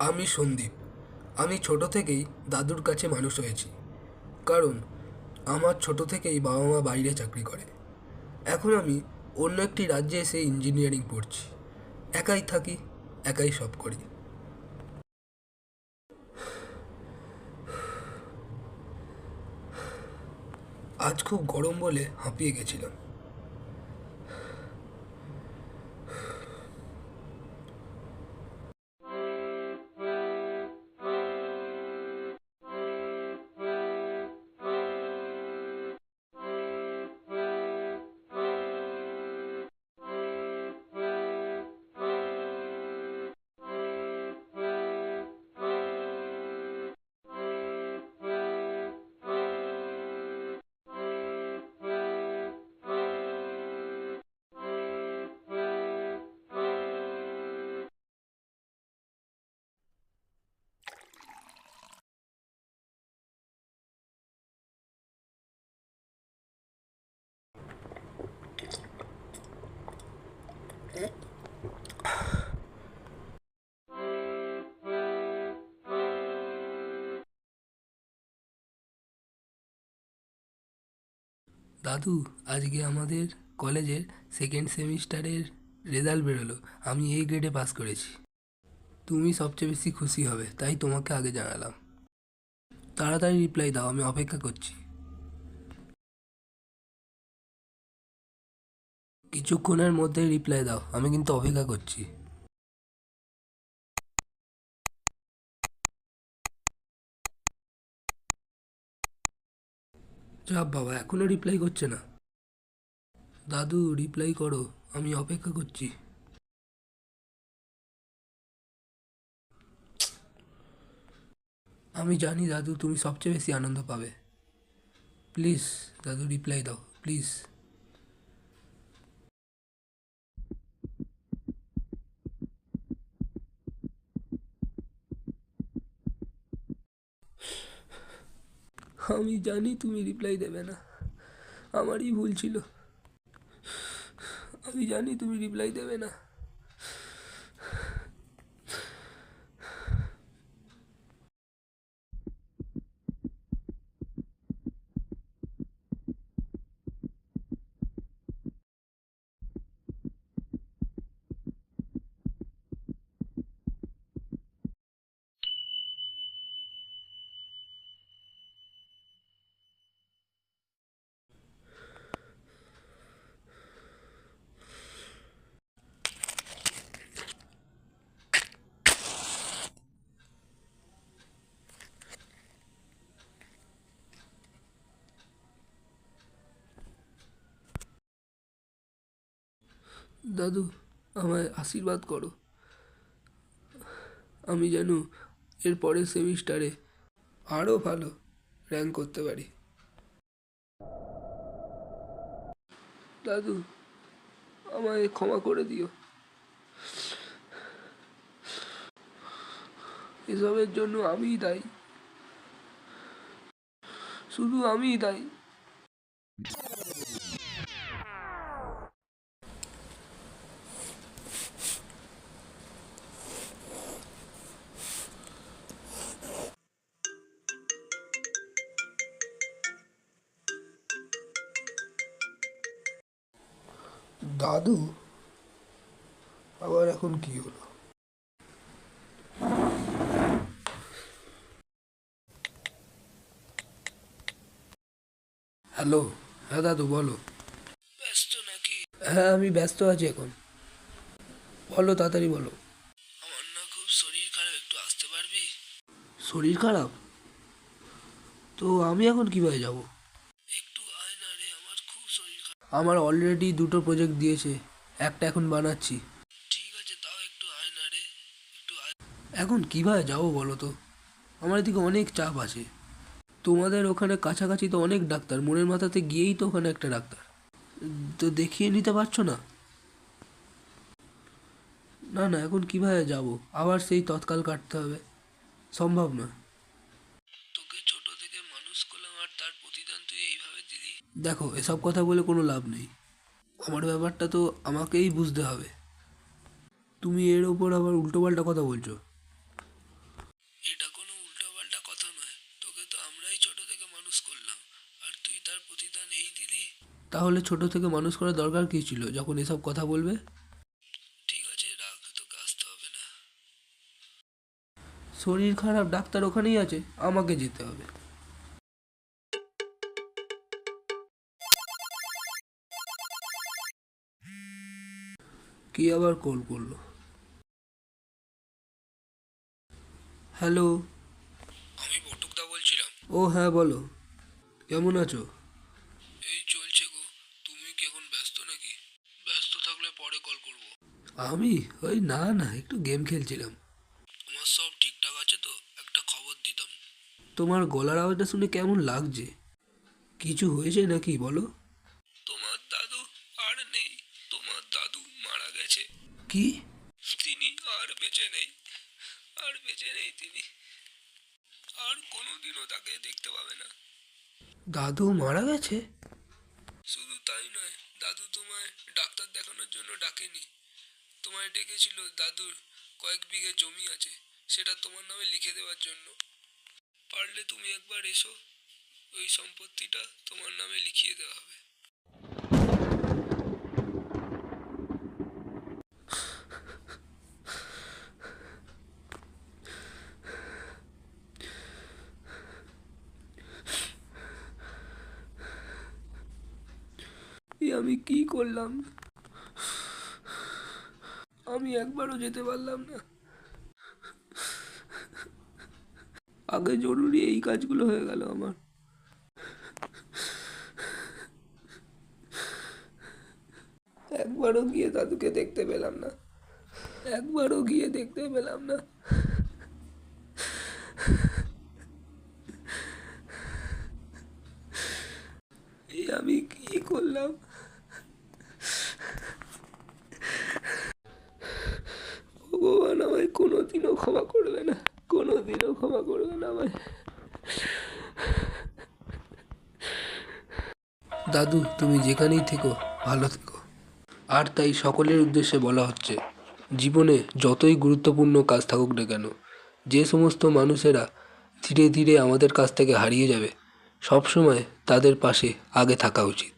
আমি সন্দীপ। আমি ছোট থেকেই দাদুর কাছে মানুষ হয়েছি। কারণ আমার ছোট থেকেই বাবা মা বাইরে চাকরি করে। এখন আমি অন্য একটি রাজ্যে এসে ইঞ্জিনিয়ারিং পড়ছি। একাই থাকি, একাই সব করি। আজ খুব গরম বলে হাঁপিয়ে গেছিলাম। দাদু, আজকে আমাদের কলেজের সেকেন্ড সেমিস্টারের রেজাল্ট বেরোলো। আমি এই গ্রেডে পাস করেছি। তুমি সবচেয়ে বেশি খুশি হবে, তাই তোমাকে আগে জানালাম। তাড়াতাড়ি রিপ্লাই দাও, আমি অপেক্ষা করছি। কিছুক্ষণের মধ্যে রিপ্লাই দাও, আমি কিন্তু অপেক্ষা করছি। যাব বাবা, এখনো রিপ্লাই করছে না। দাদু, রিপ্লাই করো, আমি অপেক্ষা করছি। আমি জানি দাদু, তুমি সবচেয়ে বেশি আনন্দ পাবে। প্লিজ দাদু, রিপ্লাই দাও প্লিজ। আমি জানি তুমি রিপ্লাই দেবে না, আমারই ভুল ছিল। আমি জানি তুমি রিপ্লাই দেবে না। দাদু, আমায় আশীর্বাদ করো। আমি যেন এর পরের সেমিস্টারে আরও ভালো র্যাঙ্ক করতে পারি। দাদু, আমায় ক্ষমা করে দিও। এসবের জন্য আমিই দায়ী, শুধু আমিই দায়ী। দাদু, আবার এখন কি হলো? হ্যালো। হ্যাঁ দাদু, বলো। ব্যস্ত নাকি? হ্যাঁ, আমি ব্যস্ত আছি এখন। বলো, তাড়াতাড়ি বলো। আমার না খুব শরীর খারাপ, একটু আসতে পারবি? শরীর খারাপ? তো আমি এখন কিভাবে যাব? একটু আয় না রে, আমার খুব শরীর খারাপ। আমার অলরেডি দুটো প্রজেক্ট দিয়েছে, একটা এখন বানাচ্ছি। ঠিক আছে, তাও একটু আয় না রে, একটু আয়। এখন কিভাবে যাবো বলো তো? আমার এদিকে অনেক চাপ আছে। তোমাদের ওখানে কাছাকাছি তো অনেক ডাক্তার, মনের মাথাতে গিয়েই তো ওখানে একটা ডাক্তার। তো দেখিয়ে নিতে পারছো না? না না, এখন কিভাবে যাব? আবার সেই তৎকাল কাটতে হবে, সম্ভব না। তোকে ছোট থেকে মানুষ করলাম, আর তার প্রতিদান তুই এইভাবে দিলি? দেখো, এসব কথা বলে কোনো লাভ নেই। আমার ব্যাপারটা তো আমাকেই বুঝতে হবে। তুমি এর ওপর আবার উল্টোপাল্টা কথা বলছো। তাহলে ছোট থেকে মানুষ করার দরকার কী ছিল যখন এসব কথা বলবে? ঠিক আছে, রাখ, তোকে আসতে হবে না। শরীর খারাপ, ডাক্তার ওখানেই আছে, আমাকে যেতে হবে। কি আবার কল করলো? হ্যালো, আমি বটুকদা বলছিলাম। ও হ্যাঁ, বলো, কেমন আছো? এই চলছে গো। তুমি কি এখন ব্যস্ত নাকি? ব্যস্ত থাকলে পরে কল করব। আমি ওই না না, একটু গেম খেলছিলাম। তোমার সব ঠিকঠাক আছে তো? একটা খবর দিতাম। তোমার গলার আওয়াজটা শুনে কেমন লাগছে? কিছু হয়েছে নাকি বলো? তোমার দাদু আর নেই। তোমার দাদু মারা গেছে। কি? তিনি আর বেঁচে নেই। আর বেঁচে নেই তিনি। আর কোনোদিনও তাকে দেখতে পাবে না। দাদু মারা গেছে? শুধু তাই নয়, দাদু তোমায় ডাক্তার দেখানোর জন্য ডাকেনি। তোমায় ডেকেছিল দাদুর কয়েক বিঘে জমি আছে, সেটা তোমার নামে লিখে দেওয়ার জন্য। পারলে তুমি একবার এসো, ওই সম্পত্তিটা তোমার নামে লিখিয়ে দেওয়া হবে। আমি কি করলাম? আমি একবারও যেতে পারলাম না। আগে জরুরি এই কাজগুলো হয়ে গেল আমার। একবারও গিয়ে দাদুকে দেখতে পেলাম না। একবারও গিয়ে দেখতে পেলাম না। এই আমি কি করলাম? ভগবান আমায় কোনোদিনও ক্ষমা করবে না, কোনোদিনও ক্ষমা করবে না আমায়। দাদু, তুমি যেখানেই থেকো ভালো থেকো। আর তাই সকলের উদ্দেশ্যে বলা হচ্ছে, জীবনে যতই গুরুত্বপূর্ণ কাজ থাকুক না কেন, যে সমস্ত মানুষেরা ধীরে ধীরে আমাদের কাছ থেকে হারিয়ে যাবে, সবসময় তাদের পাশে আগে থাকা উচিত।